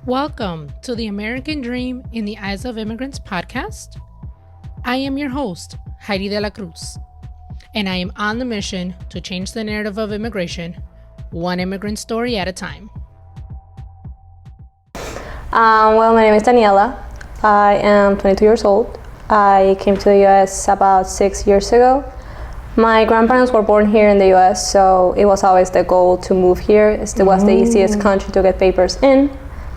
Welcome to the American Dream in the Eyes of Immigrants podcast. I am your host, Heidy De La Cruz, and I am on the mission to change the narrative of immigration, one immigrant story at a time. Well, my name is Daniela. I am 22 years old. I came to the US about 6 years ago. My grandparents were born here in the US, so it was always the goal to move here. It was the easiest country to get papers in.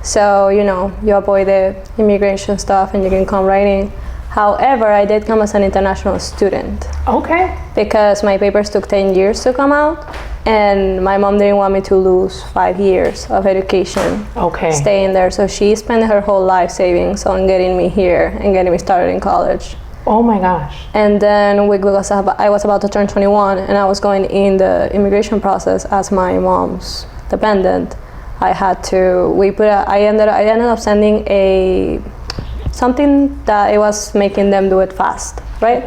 So, you avoid the immigration stuff and you can come right in. However, I did come as an international student. Okay. Because my papers took 10 years to come out, and my mom didn't want me to lose 5 years of education. Okay. Staying there. So she spent her whole life savings on getting me here and getting me started in college. Oh my gosh. And then I was about to turn 21 and I was going in the immigration process as my mom's dependent. I ended up sending something that it was making them do it fast, right?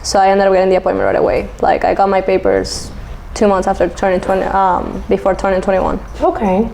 So I ended up getting the appointment right away. Like, I got my papers 2 months after before turning 21. Okay.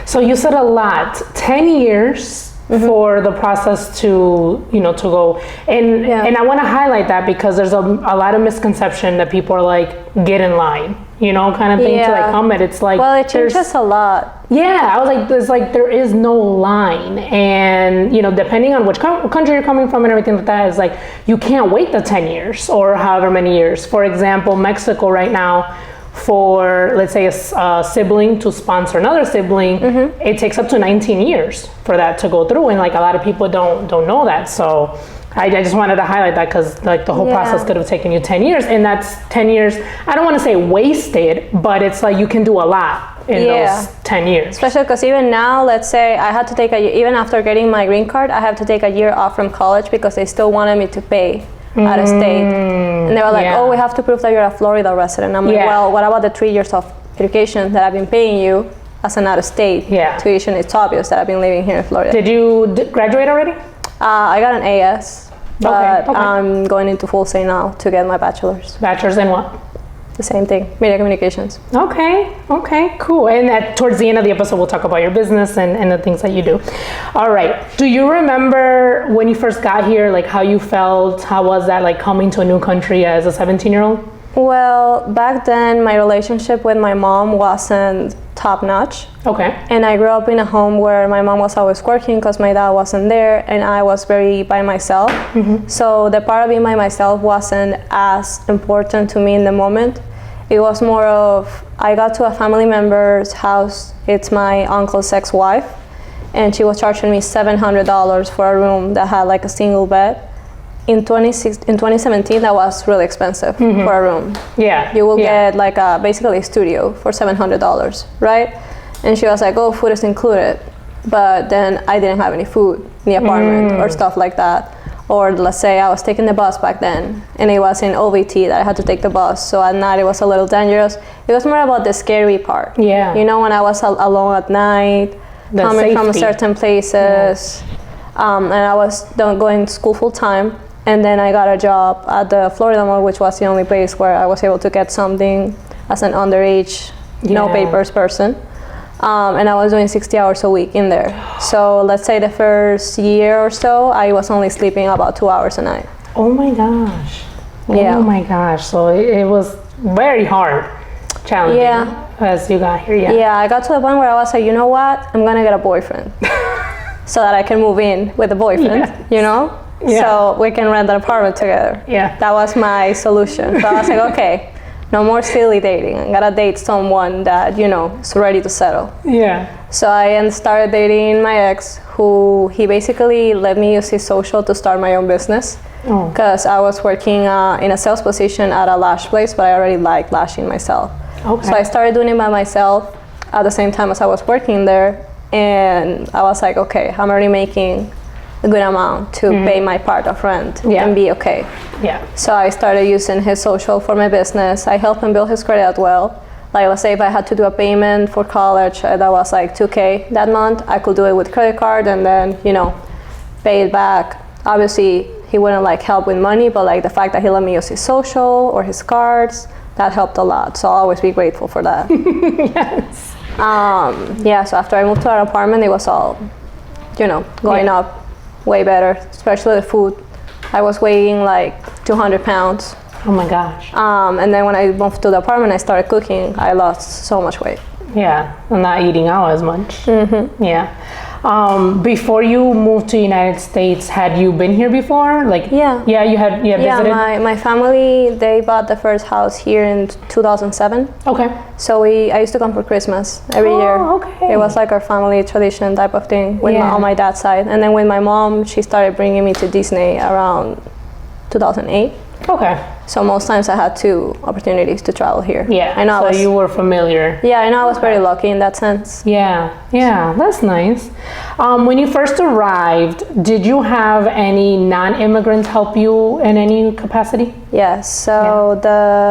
So you said a lot, 10 years for the process to go. And I want to highlight that because there's a lot of misconception that people are like, get in line, kind of thing to like come at. It's like, well, it changes a lot. Yeah, I was like, there is no line. And, depending on which country you're coming from and everything like that, is like, you can't wait the 10 years or however many years. For example, Mexico right now, for, let's say, a sibling to sponsor another sibling, it takes up to 19 years for that to go through. And like, a lot of people don't know that. So I just wanted to highlight that because like the whole process could have taken you 10 years, and that's 10 years, I don't want to say wasted, but it's like you can do a lot in those 10 years. Especially because even now, let's say I had to take even after getting my green card, I have to take a year off from college because they still wanted me to pay out of state. And they were like, oh, we have to prove that you're a Florida resident. I'm like, well, what about the 3 years of education that I've been paying you as an out-of-state tuition? It's obvious that I've been living here in Florida. Did you graduate already? I got an AS, but I'm going into full SAE now to get my bachelor's. Bachelor's in what? The same thing, media communications. Okay, cool. And towards the end of the episode, we'll talk about your business and the things that you do. All right. Do you remember when you first got here, like how you felt? How was that, like coming to a new country as a 17-year-old? Well, back then, my relationship with my mom wasn't top-notch. Okay. And I grew up in a home where my mom was always working because my dad wasn't there, and I was very by myself. So the part of being by myself wasn't as important to me in the moment. It was more of, I got to a family member's house. It's my uncle's ex-wife, and she was charging me $700 for a room that had like a single bed. In 2017, that was really expensive for a room. Yeah. You will get like basically a studio for $700, right? And she was like, oh, food is included. But then I didn't have any food in the apartment or stuff like that. Or let's say I was taking the bus back then and it was in OVT that I had to take the bus. So at night it was a little dangerous. It was more about the scary part. Yeah. When I was alone at night, coming from certain places. And I was going to school full time. And then I got a job at the Florida Mall, which was the only place where I was able to get something as an underage, no papers person. And I was doing 60 hours a week in there. So let's say the first year or so, I was only sleeping about 2 hours a night. Oh my gosh. Oh my gosh. So it was very hard, challenging as you got here. Yeah, I got to the point where I was like, you know what? I'm going to get a boyfriend so that I can move in with a boyfriend, So we can rent an apartment together. Yeah. That was my solution. So I was like, okay, no more silly dating. I gotta date someone that, is ready to settle. Yeah. So I started dating my ex, who he basically let me use his social to start my own business. Because I was working in a sales position at a lash place, but I already liked lashing myself. Okay. So I started doing it by myself at the same time as I was working there. And I was like, okay, I'm already making a good amount to pay my part of rent and be okay. Yeah. So I started using his social for my business. I helped him build his credit as well. Like, let's say if I had to do a payment for college that was like $2,000 that month, I could do it with credit card and then, pay it back. Obviously, he wouldn't help with money, but the fact that he let me use his social or his cards, that helped a lot. So I'll always be grateful for that. Yes. So after I moved to our apartment, it was all, going up way better, especially the food. I was weighing like 200 pounds. Oh my gosh. And then when I moved to the apartment, I started cooking. I lost so much weight. Yeah, I'm not eating out as much. Mm-hmm. Yeah. Before you moved to United States, had you been here before? Yeah, you had visited? Yeah, my family, they bought the first house here in 2007. Okay. So I used to come for Christmas every year. Okay. It was like our family tradition type of thing on my dad's side. And then with my mom, she started bringing me to Disney around 2008. Okay. So most times I had 2 opportunities to travel here. Yeah, so you were familiar. Yeah, I know I was very lucky in that sense. Yeah, that's nice. When you first arrived, did you have any non-immigrants help you in any capacity? Yes, so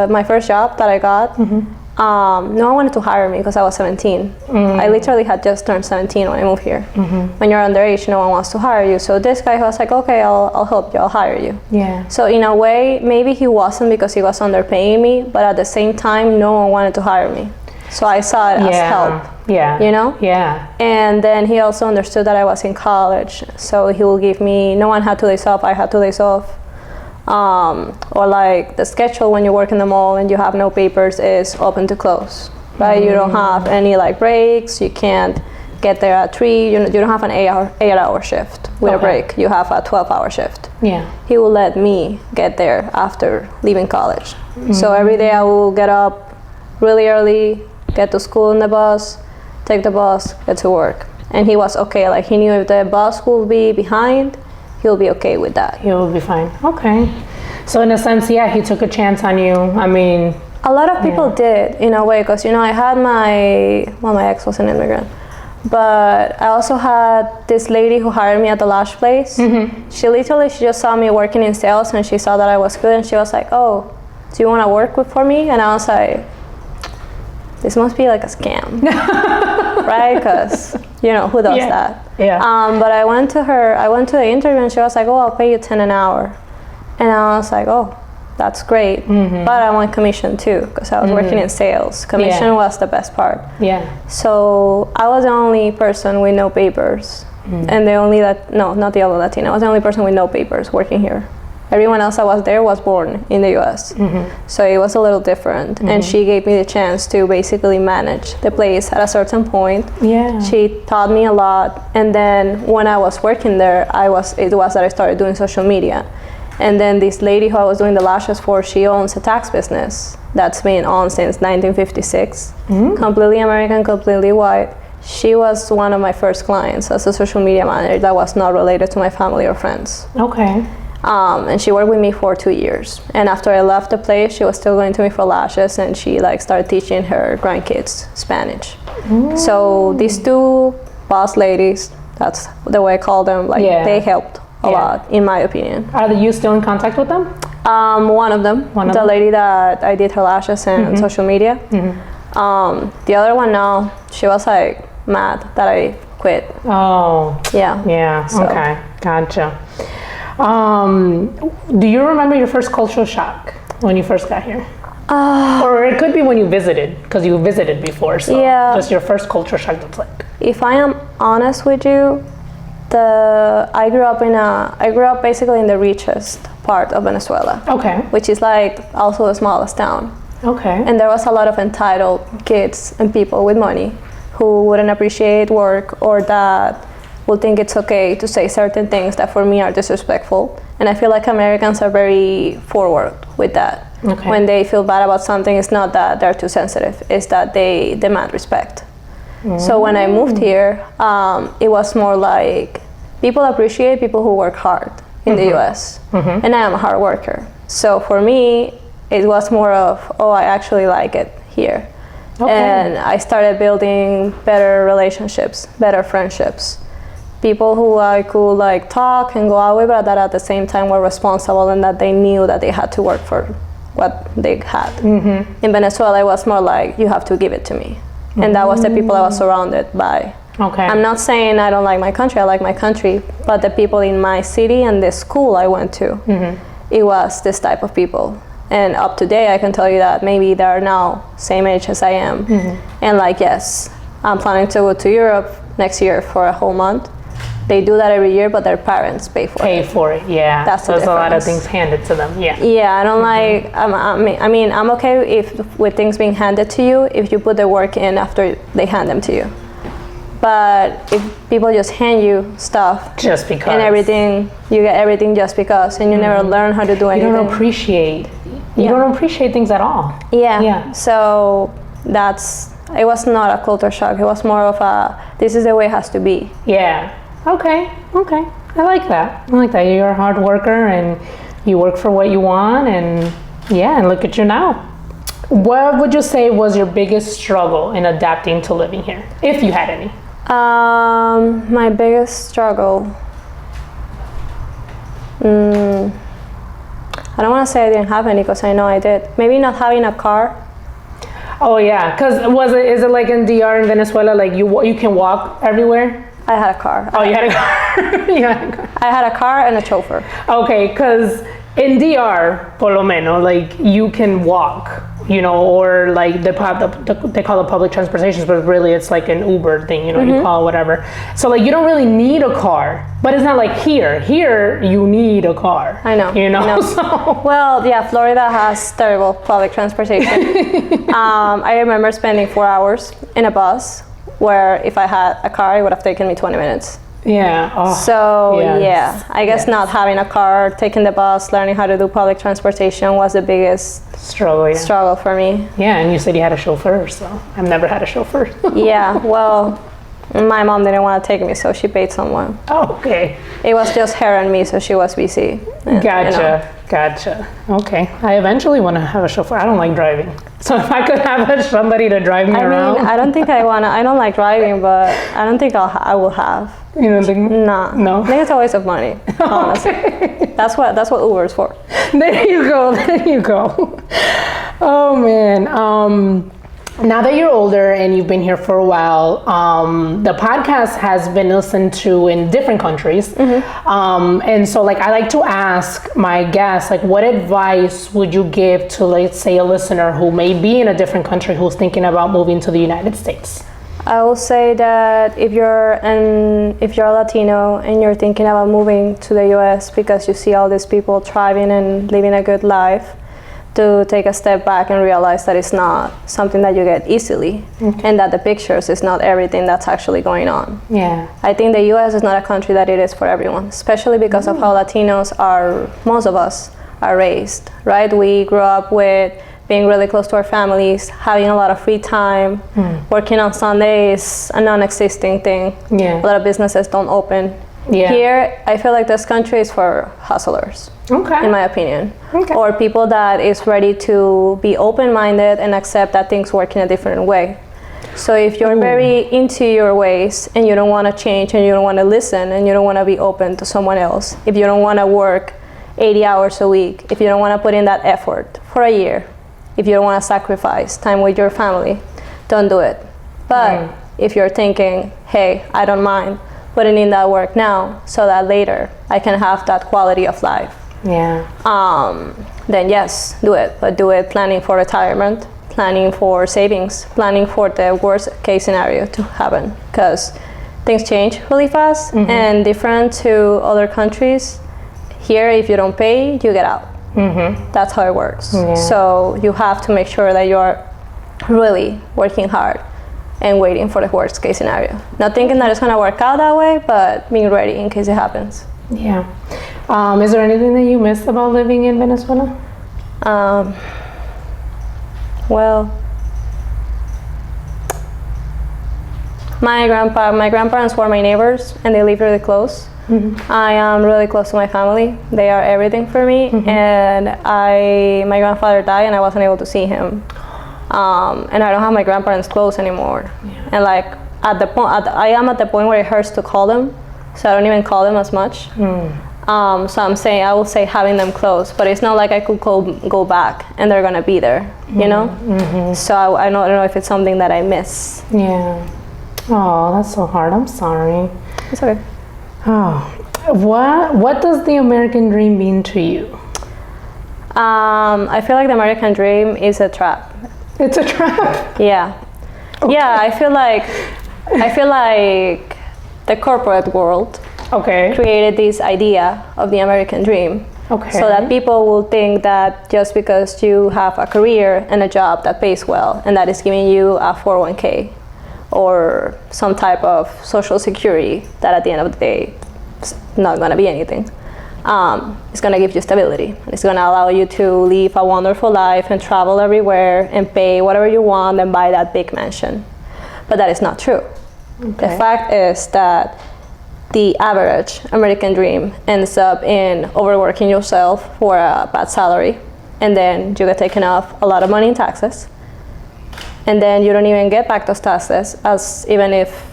my first job that I got, no one wanted to hire me because I was 17. I literally had just turned 17 when I moved here. When you're underage, no one wants to hire you. So this guy was like, okay, I'll help you, I'll hire you. Yeah. So in a way, maybe he wasn't because he was underpaying me, but at the same time, no one wanted to hire me. So I saw it as help. Yeah. Yeah. And then he also understood that I was in college. So he will give me, no one had 2 days off, I had 2 days off. Or like the schedule when you work in the mall and you have no papers is open to close, right? You don't have any like breaks. You can't get there at 3. You don't have an 8-hour shift with a break. You have a 12-hour shift. Yeah. He will let me get there after leaving college. So every day I will get up really early, get to school in the bus, take the bus, get to work. And he was okay. Like he knew if the bus will be behind, he'll be okay with that. He'll be fine. Okay. So in a sense, he took a chance on you. I mean, a lot of people did in a way, because I had my ex was an immigrant, but I also had this lady who hired me at the LastPass. She just saw me working in sales and she saw that I was good and she was like, oh, do you want to work for me? And I was like, this must be like a scam. Right? Because who does that? Yeah. But I went to the interview and she was like, oh, I'll pay you 10 an hour. And I was like, oh, that's great. But I want commission too, because I was working in sales. Commission was the best part. Yeah. So I was the only person with no papers. And not the other Latina. I was the only person with no papers working here. Everyone else that was there was born in the US. So it was a little different. And she gave me the chance to basically manage the place at a certain point. Yeah. She taught me a lot. And then when I was working there, it was that I started doing social media. And then this lady who I was doing the lashes for, she owns a tax business that's been on since 1956. Completely American, completely white. She was one of my first clients as a social media manager that was not related to my family or friends. Okay. And she worked with me for 2 years. And after I left the place, she was still going to me for lashes, and she started teaching her grandkids Spanish. So these 2 boss ladies, that's the way I call them, they helped a lot, in my opinion. Are you still in contact with them? One of them, the lady that I did her lashes and social media. The other one now, she was mad that I quit. Oh. Yeah. So. Okay. Gotcha. Do you remember your first cultural shock when you first got here? Or it could be when you visited, because you visited before. So just your first culture shock. That's If I am honest with you, I grew up basically in the richest part of Venezuela. Okay. Which is also the smallest town. Okay. And there was a lot of entitled kids and people with money who wouldn't appreciate work, or that will think it's okay to say certain things that for me are disrespectful. And I feel like Americans are very forward with that. Okay. When they feel bad about something, it's not that they're too sensitive, it's that they demand respect. So when I moved here, it was more like people appreciate people who work hard in the US. And I am a hard worker. So for me, it was more of, I actually like it here. Okay. And I started building better relationships, better friendships. People who I could talk and go out with, but that at the same time were responsible, and that they knew that they had to work for what they had. In Venezuela, it was more like, you have to give it to me. And that was the people I was surrounded by. Okay. I'm not saying I don't like my country, I like my country, but the people in my city and the school I went to, it was this type of people. And up to date, I can tell you that maybe they are now same age as I am. And yes, I'm planning to go to Europe next year for a whole month. They do that every year, but their parents pay for it. Yeah. That's the There's a lot of difference. things handed to them. Yeah. Yeah, I don't like. I mean, I'm okay with things being handed to you if you put the work in after they hand them to you. But if people just hand you stuff Just because. and everything, you get everything just because, and you never learn how to do anything. You don't appreciate. You don't appreciate things at all. Yeah. Yeah. So it was not a culture shock. It was more of this is the way it has to be. Yeah. Okay. I like that. You're a hard worker and you work for what you want, and look at you now. What would you say was your biggest struggle in adapting to living here, if you had any? My biggest struggle. I don't want to say I didn't have any because I know I did. Maybe not having a car. Oh yeah, because is it like in DR in Venezuela, like you can walk everywhere? I had a car. Oh, you had a car. You had a car. I had a car and a chauffeur. Okay, because in DR, por lo menos, like you can walk, or like they call it public transportation, but really it's like an Uber thing, you call it whatever. So like you don't really need a car, but it's not like here. Here you need a car. I know. I know. So. Well, yeah, Florida has terrible public transportation. I remember spending 4 hours in a bus, where if I had a car, it would have taken me 20 minutes. Yeah. Oh, so yes. yeah, I guess not having a car, taking the bus, learning how to do public transportation was the biggest struggle for me. Yeah, and you said you had a chauffeur, so I've never had a chauffeur. Yeah, well, my mom didn't want to take me, so she paid someone. Oh, okay. It was just her and me, so she was busy. And, Gotcha. Okay. I eventually want to have a chauffeur. I don't like driving. So if I could have somebody to drive me around. I don't think I don't like driving, but I don't think I will have. You don't think? No. I think it's a waste of money, honestly. Okay. That's what Uber is for. There you go. Oh man. Now that you're older and you've been here for a while, the podcast has been listened to in different countries. And so like I like to ask my guests, like what advice would you give to, let's say, a listener who may be in a different country who's thinking about moving to the United States? I will say that if you're Latino and you're thinking about moving to the US because you see all these people thriving and living a good life, to take a step back and realize that it's not something that you get easily, and that the pictures is not everything that's actually going on. Yeah. I think the US is not a country that it is for everyone, especially because of how Latinos most of us are raised, right? We grew up with being really close to our families, having a lot of free time, working on Sunday is a non-existing thing. Yeah. A lot of businesses don't open. Yeah. Here, I feel like this country is for hustlers. Okay. In my opinion. Okay. Or people that is ready to be open-minded and accept that things work in a different way. So if you're very into your ways and you don't want to change and you don't want to listen and you don't want to be open to someone else, if you don't want to work 80 hours a week, if you don't want to put in that effort for a year, if you don't want to sacrifice time with your family, don't do it. But if you're thinking, hey, I don't mind putting in that work now so that later I can have that quality of life. Yeah. Then yes, do it. But do it planning for retirement, planning for savings, planning for the worst case scenario to happen. Because things change really fast and different to other countries. Here, if you don't pay, you get out. That's how it works. Yeah. So you have to make sure that you're really working hard and waiting for the worst case scenario. Not thinking that it's going to work out that way, but being ready in case it happens. Yeah. Is there anything that you miss about living in Venezuela? Well, my grandparents were my neighbors and they live really close. I am really close to my family. They are everything for me. And my grandfather died and I wasn't able to see him. And I don't have my grandparents close anymore. Yeah. And like I am at the point where it hurts to call them, so I don't even call them as much. So I will say having them close, but it's not like I could go back and they're gonna be there, you know? So I don't know if it's something that I miss. Yeah. Oh, that's so hard. I'm sorry. It's okay. Oh, what does the American dream mean to you? I feel like the American dream is a trap. It's a trap? Yeah. Okay. Yeah, I feel like the corporate world created this idea of the American dream. Okay. So that people will think that just because you have a career and a job that pays well and that is giving you a 401k or some type of social security that at the end of the day is not going to be anything, it's going to give you stability. It's going to allow you to live a wonderful life and travel everywhere and pay whatever you want and buy that big mansion. But that is not true. Okay. The fact is that the average American dream ends up in overworking yourself for a bad salary, and then you get taken off a lot of money in taxes, and then you don't even get back those taxes, as even if,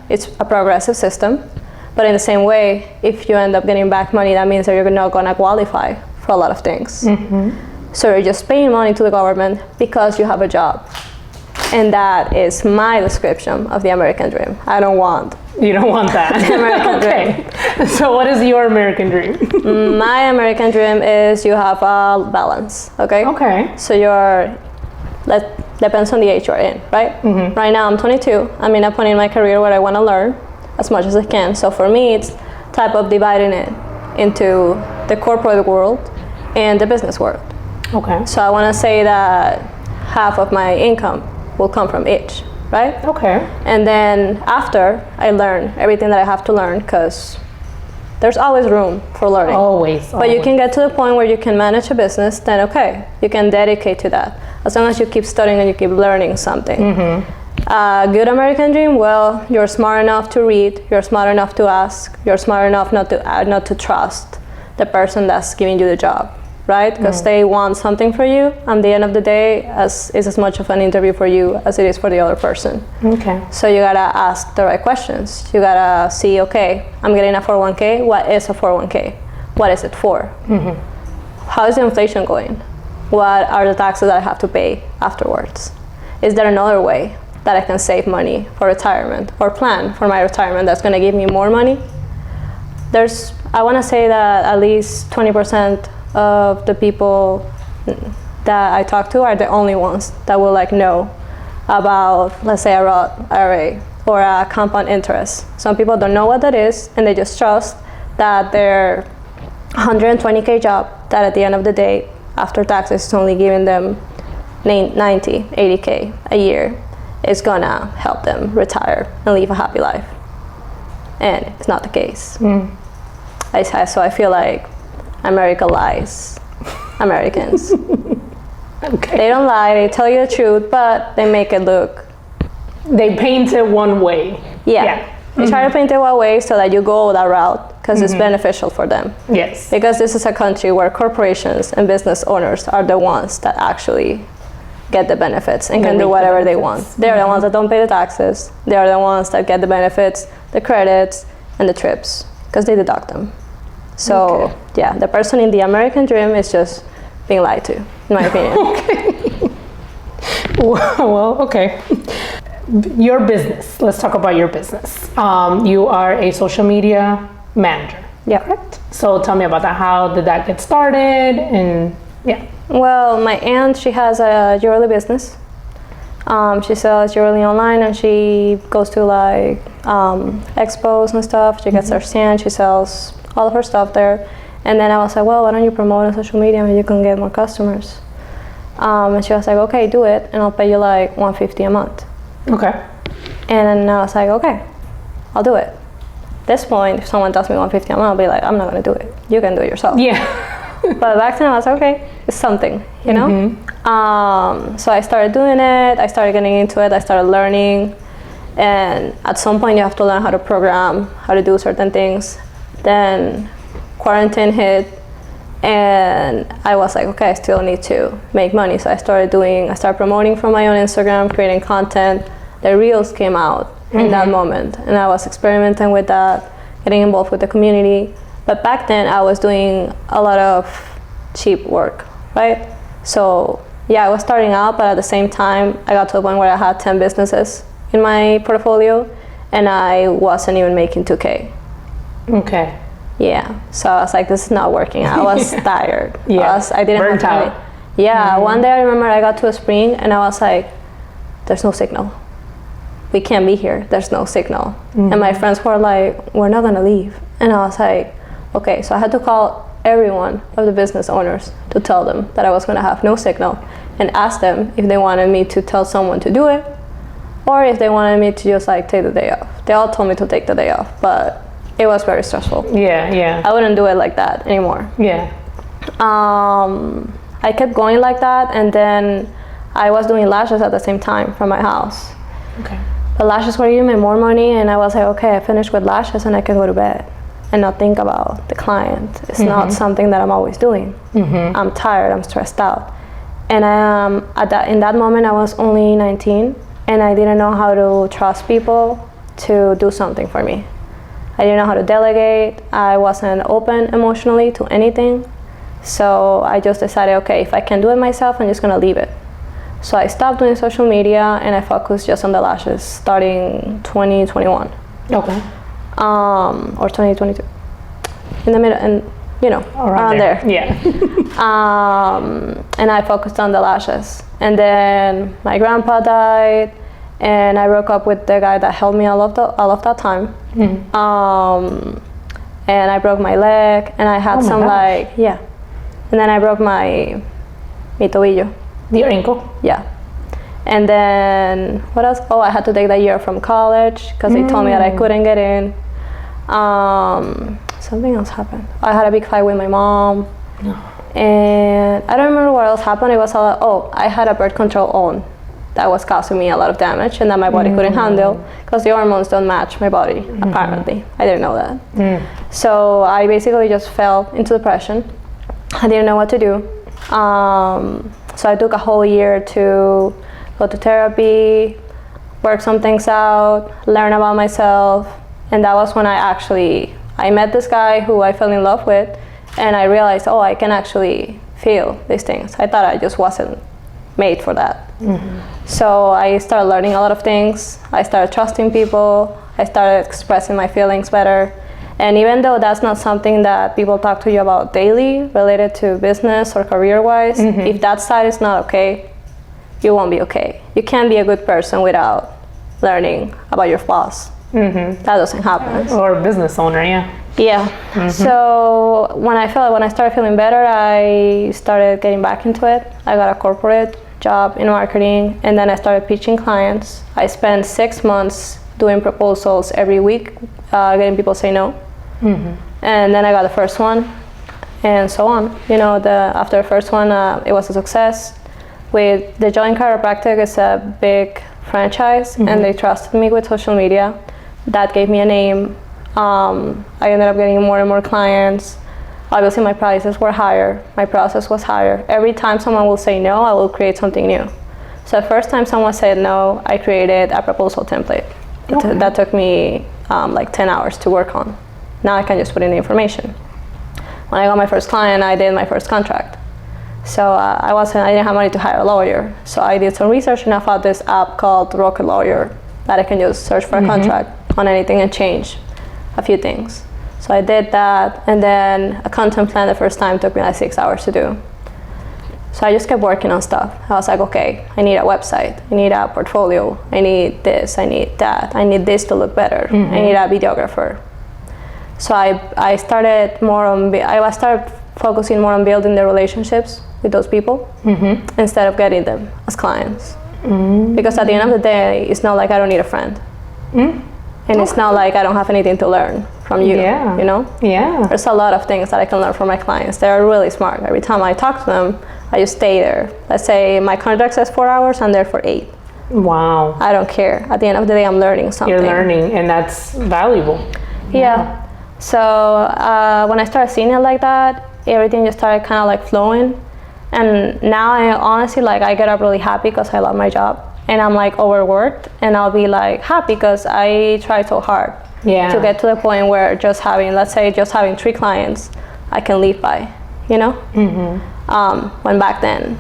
it's a progressive system. But in the same way, if you end up getting back money, that means that you're not going to qualify for a lot of things. So you're just paying money to the government because you have a job. And that is my description of the American dream. You don't want that. American dream. So what is your American dream? My American dream is you have a balance, okay? Okay. So depends on the age you're in, right? Right now I'm 22. I'm in a point in my career where I want to learn as much as I can. So for me, it's type of dividing it into the corporate world and the business world. Okay. So I want to say that half of my income will come from each, right? Okay. And then after I learn everything that I have to learn, because there's always room for learning. Always. But you can get to the point where you can manage a business, then okay, you can dedicate to that. As long as you keep studying and you keep learning something. A good American dream, well, you're smart enough to read, you're smart enough to ask, you're smart enough not to trust the person that's giving you the job, right? Because they want something for you. At the end of the day, is as much of an interview for you as it is for the other person. Okay. So you gotta ask the right questions. You gotta see, okay, I'm getting a 401k. What is a 401k? What is it for? How is the inflation going? What are the taxes that I have to pay afterwards? Is there another way that I can save money for retirement or plan for my retirement that's gonna give me more money? I wanna say that at least 20% of the people that I talk to are the only ones that will know about, let's say, a Roth IRA or a compound interest. Some people don't know what that is, and they just trust that their 120k job, that at the end of the day, after taxes, is only giving them 90, 80k a year, is gonna help them retire and live a happy life. And it's not the case. So I feel like America lies. Americans. Okay. They don't lie, they tell you the truth, but they make it look. They paint it one way. Yeah. They try to paint it one way so that you go that route because it's beneficial for them. Yes. Because this is a country where corporations and business owners are the ones that actually get the benefits and can do whatever they want. They're the ones that don't pay the taxes. They're the ones that get the benefits, the credits, and the trips because they deduct them. So the person in the American dream is just being lied to, in my opinion. Okay. Well, okay. Your business. Let's talk about your business. You are a social media manager. Yeah. Correct? So tell me about that. How did that get started? And Well, my aunt, she has a jewelry business. She sells jewelry online, and she goes to expos and stuff. She gets her stand. She sells all of her stuff there. And then I was like, well, why don't you promote on social media and you can get more customers? And she was like, okay, do it, and I'll pay you $150 a month. Okay. And then I was like, okay, I'll do it. At this point, if someone tells me $150 a month, I'll be like, I'm not gonna do it. You can do it yourself. Yeah. But back then I was like, okay, it's something, you know? So I started doing it, I started getting into it, I started learning. And at some point you have to learn how to program, how to do certain things. Then quarantine hit, and I was like, okay, I still need to make money. So I started promoting from my own Instagram, creating content. The reels came out in that moment, and I was experimenting with that, getting involved with the community. But back then I was doing a lot of cheap work, right? So I was starting out, but at the same time, I got to a point where I had 10 businesses in my portfolio, and I wasn't even making 2K. Okay. Yeah, so I was like, this is not working. I was tired. I didn't burnt have out. Yeah, one day I remember I got to a spring and I was like, there's no signal. we can't be here. There's no signal. And my friends were like, we're not gonna leave. And I was like, okay. So I had to call every one of the business owners to tell them that I was gonna have no signal, and ask them if they wanted me to tell someone to do it, or if they wanted me to just like take the day off. They all told me to take the day off, but it was very stressful. Yeah. I wouldn't do it like that anymore. Yeah. I kept going like that, and then I was doing lashes at the same time from my house. Okay. The lashes were giving me more money, and I was like, okay, I finished with lashes and I can go to bed and not think about the client. It's not something that I'm always doing. I'm tired, I'm stressed out. And in that moment, I was only 19, and I didn't know how to trust people to do something for me. I didn't know how to delegate. I wasn't open emotionally to anything. So I just decided, okay, if I can do it myself, I'm just gonna leave it. So I stopped doing social media, and I focused just on the lashes starting 2021. Okay. Or 2022. In the middle, and around there. Yeah. And I focused on the lashes. And then my grandpa died, and I broke up with the guy that helped me all of that time. And I broke my leg, and I had and then I broke mi tobillo. Your ankle? Yeah. And then what else? Oh, I had to take that year from college because they told me that I couldn't get in. Something else happened. I had a big fight with my mom. No. And I don't remember what else happened. It was I had a birth control on that was causing me a lot of damage, and that my body couldn't handle because the hormones don't match my body, apparently. I didn't know that. So I basically just fell into depression. I didn't know what to do. So I took a whole year to go to therapy, work some things out, learn about myself. And that was when I met this guy who I fell in love with, and I realized, I can actually feel these things. I thought I just wasn't made for that. So I started learning a lot of things. I started trusting people. I started expressing my feelings better. And even though that's not something that people talk to you about daily, related to business or career-wise, if that side is not okay, you won't be okay. You can't be a good person without learning about your flaws. That doesn't happen. Or a business owner, yeah. Yeah. So when I started feeling better, I started getting back into it. I got a corporate job in marketing, and then I started pitching clients. I spent 6 months doing proposals every week, getting people to say no. And then I got the first one, and so on. After the first one, it was a success. With the Joint Chiropractic, it's a big franchise, and they trusted me with social media. That gave me a name. I ended up getting more and more clients. Obviously, my prices were higher. My process was higher. Every time someone will say no, I will create something new. So the first time someone said no, I created a proposal template. That took me like 10 hours to work on. Now I can just put in the information. When I got my first client, I did my first contract. So I didn't have money to hire a lawyer. So I did some research, and I found this app called Rocket Lawyer that I can just search for a contract on anything and change a few things. So I did that, and then a content plan the first time took me like 6 hours to do. So I just kept working on stuff. I was like, okay, I need a website, I need a portfolio, I need this, I need that, I need this to look better, I need a videographer. So I started focusing more on building the relationships with those people instead of getting them as clients. Because at the end of the day, it's not like I don't need a friend. And it's not like I don't have anything to learn from you, Yeah. Yeah. There's a lot of things that I can learn from my clients. They're really smart. Every time I talk to them, I just stay there. Let's say my contract says 4 hours, I'm there for 8. Wow. I don't care. At the end of the day, I'm learning something. You're learning, and that's valuable. Yeah. So when I started seeing it like that, everything just started kind of like flowing. And now I honestly, I get up really happy because I love my job. And I'm like overworked, and I'll be like happy because I try so hard to get to the point where just having 3 clients, I can live by, when back then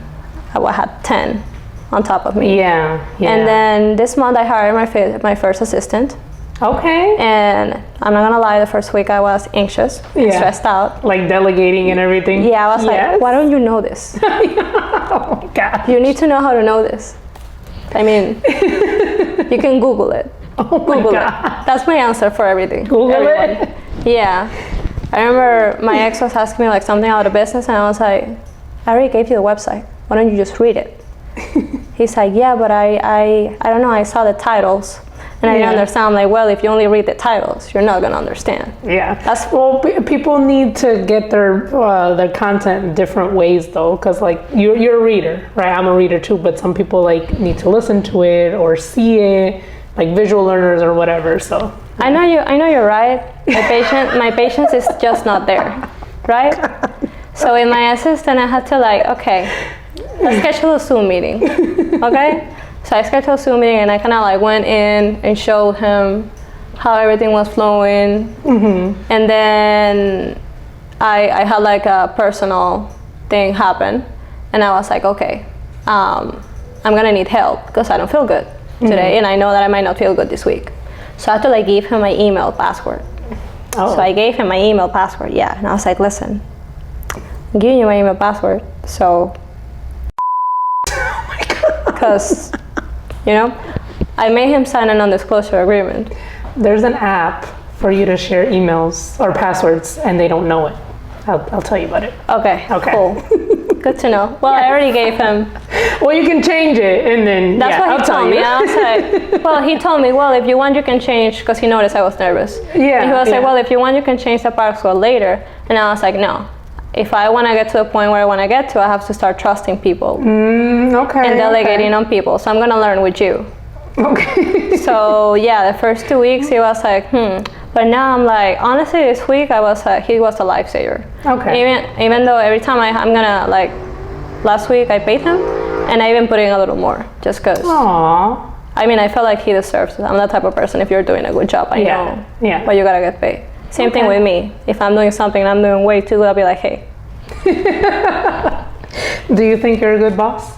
I had 10 on top of me. Yeah. And then this month I hired my first assistant. Okay. And I'm not gonna lie, the first week I was anxious, stressed out. Like delegating and everything? Yeah, I was like, why don't you know this? Oh my God. You need to know how to know this. I mean, You can Google it. Oh my Google God. it. That's my answer for everything. Google it? Yeah. I remember my ex was asking me like something out of business, and I was like, I already gave you the website. Why don't you just read it? He's like, yeah, but I don't know. I saw the titles. And I didn't understand. I'm like, well, if you only read the titles, you're not gonna understand. Yeah. Well, people need to get their content in different ways, though, because like you're a reader, right? I'm a reader too, but some people like need to listen to it or see it, like visual learners or whatever. So I know you're right. My patience is just not there, right? So with my assistant, I had to like, okay, let's schedule a Zoom meeting, okay? So I scheduled a Zoom meeting, and I kind of like went in and showed him how everything was flowing. Mm-hmm. And then I had like a personal thing happen, and I was like, okay, I'm gonna need help because I don't feel good today, and I know that I might not feel good this week. So I had to like give him my email password. Oh. So I gave him my email password, and I was like, listen, I'm giving you my email password, so because I made him sign a non-disclosure agreement. There's an app for you to share emails or passwords, and they don't know it. I'll tell you about it. Okay. Cool. Good to know. Well, I already gave him. Well, you can change it, and then that's what he told me. I was like, well, he told me, well, if you want, you can change, because he noticed I was nervous. Yeah. And he was like, well, if you want, you can change the password later. And I was like, no. If I want to get to the point where I want to get to, I have to start trusting people. Okay. And delegating on people. So I'm going to learn with you. Okay. So yeah, the first 2 weeks he was like, But now I'm like, honestly, this week I was he was a lifesaver. Okay. Even though every time I'm gonna like, last week I paid him, and I even put in a little more just cause. Aww. I mean, I feel like he deserves it. I'm that type of person. If you're doing a good job, I know. Yeah. But you gotta get paid. Same thing with me. If I'm doing something and I'm doing way too good, I'll be like, hey. Do you think you're a good boss?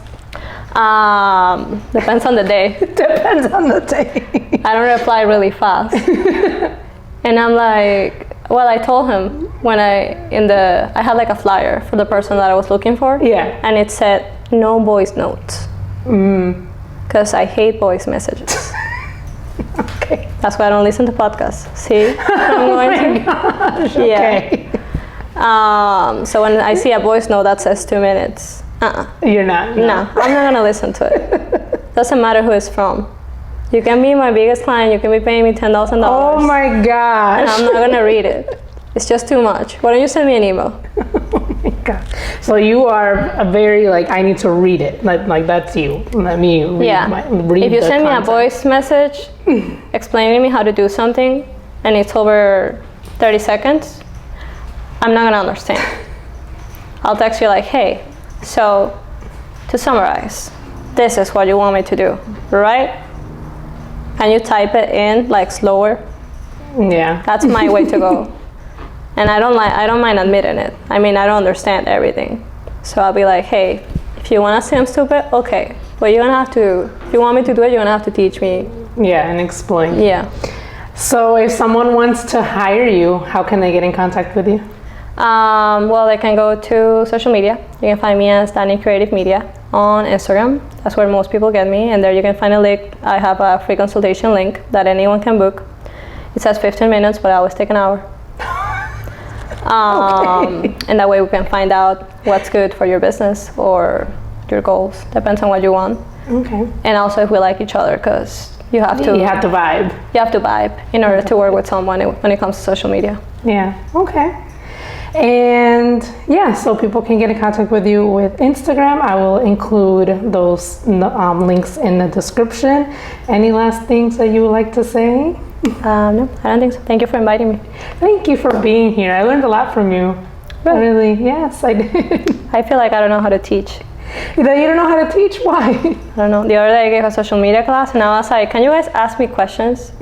Depends on the day. Depends on the day. I don't reply really fast. And I'm like, well, I told him when I had like a flyer for the person that I was looking for. Yeah. And it said, no voice notes. Because I hate voice messages. Okay. That's why I don't listen to podcasts. See? I'm going gosh. Okay. Yeah. So when I see a voice note that says 2 minutes, You're not? No, I'm not gonna listen to it. Doesn't matter who it's from. You can be my biggest client, you can be paying me $10,000. Oh my gosh. And I'm not gonna read it. It's just too much. Why don't you send me an email? Oh my god. So you are a very like, I need to read it. Like that's you. Let me read if you send me a content. voice message explaining me how to do something and it's over 30 seconds, I'm not gonna understand. I'll text you like, hey, so to summarize, this is what you want me to do, right? And you type it in like slower. Yeah. That's my way to go. And I don't mind admitting it. I mean, I don't understand everything. So I'll be like, hey, if you want to say I'm stupid, okay. But you're gonna have to, if you want me to do it, you're gonna have to teach me. Yeah, and explain. Yeah. So if someone wants to hire you, how can they get in contact with you? Well, they can go to social media. You can find me as Dani Creative Media on Instagram. That's where most people get me. And there you can find a link. I have a free consultation link that anyone can book. It says 15 minutes, but I always take an hour. Okay. And that way we can find out what's good for your business or your goals. Depends on what you want. Okay. And also if we like each other, because you have to vibe. You have to vibe in order to work with someone when it comes to social media. Yeah. Okay. And yeah, so people can get in contact with you with Instagram. I will include those links in the description. Any last things that you would like to say? No, I don't think so. Thank you for inviting me. Thank you for being here. I learned a lot from you. Really? Yes, I did. I feel like I don't know how to teach. That you don't know how to teach? Why? I don't know. The other day I gave a social media class and I was like, can you guys ask me questions?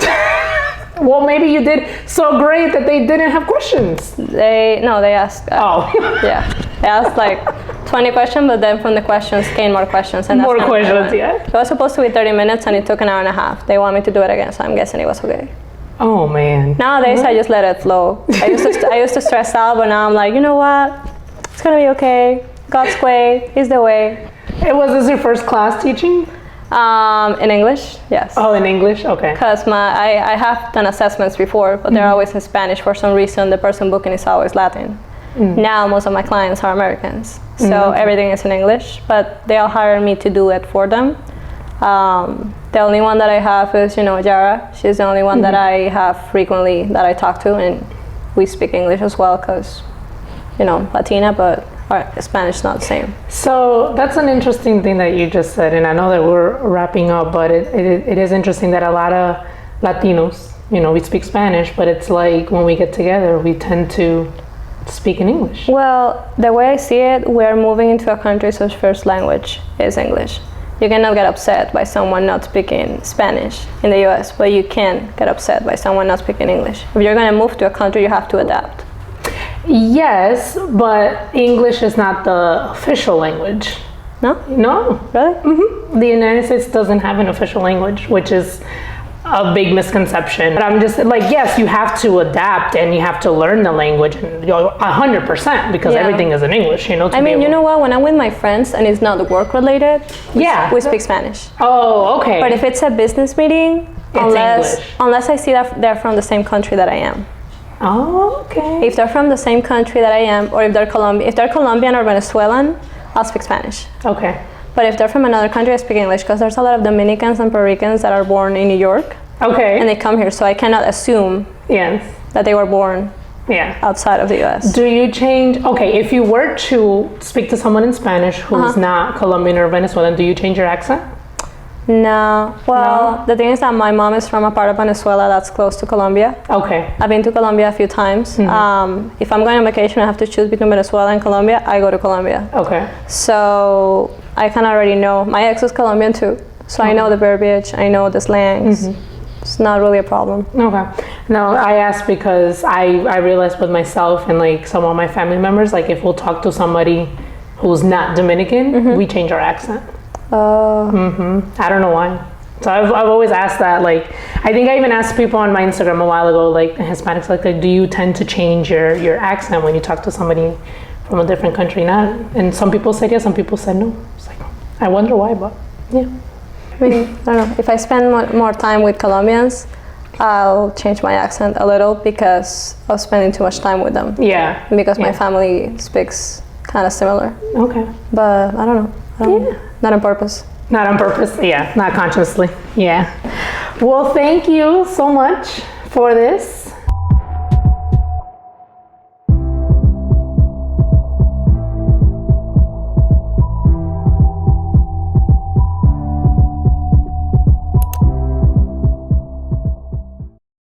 Well, maybe you did so great that they didn't have questions. They asked. Oh. Yeah. They asked like 20 questions, but then from the questions came more questions. And more questions, yeah. It was supposed to be 30 minutes and it took an hour and a half. They want me to do it again, so I'm guessing it was okay. Oh, man. Nowadays, I just let it flow. I used to stress out, but now I'm like, you know what? It's going to be okay. God's way is the way. Was this your first class teaching? In English, yes. Oh, in English? Okay. Because I have done assessments before, but they're always in Spanish. For some reason, the person booking is always Latin. Now, most of my clients are Americans, so everything is in English, but they all hire me to do it for them. The only one that I have is, Yara. She's the only one that I have frequently that I talk to, and we speak English as well because, Latina, but Spanish is not the same. So that's an interesting thing that you just said, and I know that we're wrapping up, but it is interesting that a lot of Latinos, we speak Spanish, but it's like when we get together, we tend to speak in English. Well, the way I see it, we're moving into a country whose first language is English. You cannot get upset by someone not speaking Spanish in the US, but you can get upset by someone not speaking English. If you're going to move to a country, you have to adapt. Yes, but English is not the official language. No? No. Really? Mm-hmm. The United States doesn't have an official language, which is a big misconception. But I'm just like, yes, you have to adapt and you have to learn the language 100% because everything is in English, I mean, you know what? When I'm with my friends and it's not work related, we speak Spanish. Oh, okay. But if it's a business meeting, unless I see that they're from the same country that I am. Oh, okay. If they're from the same country that I am, or if they're Colombian or Venezuelan, I'll speak Spanish. Okay. But if they're from another country, I speak English because there's a lot of Dominicans and Puerto Ricans that are born in New York. Okay. And they come here, so I cannot assume that they were born outside of the US. Do you change, if you were to speak to someone in Spanish who's not Colombian or Venezuelan, do you change your accent? No. Well, the thing is that my mom is from a part of Venezuela that's close to Colombia. Okay. I've been to Colombia a few times. If I'm going on vacation, I have to choose between Venezuela and Colombia, I go to Colombia. Okay. So I kind of already know. My ex is Colombian too, so I know the verbiage, I know the slangs. It's not really a problem. Okay. No, I asked because I realized with myself and like some of my family members, like if we'll talk to somebody who's not Dominican, we change our accent. Oh. I don't know why. So I've always asked that. Like, I think I even asked people on my Instagram a while ago, like Hispanics, like do you tend to change your accent when you talk to somebody from a different country? Not, and some people said yes, some people said no. It's like, I wonder why, but yeah. I mean, I don't know. If I spend more time with Colombians, I'll change my accent a little because I was spending too much time with them. Yeah. Because my family speaks kind of similar. Okay. But I don't know. Not on purpose. Not on purpose, yeah. Not consciously, yeah. Well, thank you so much for this.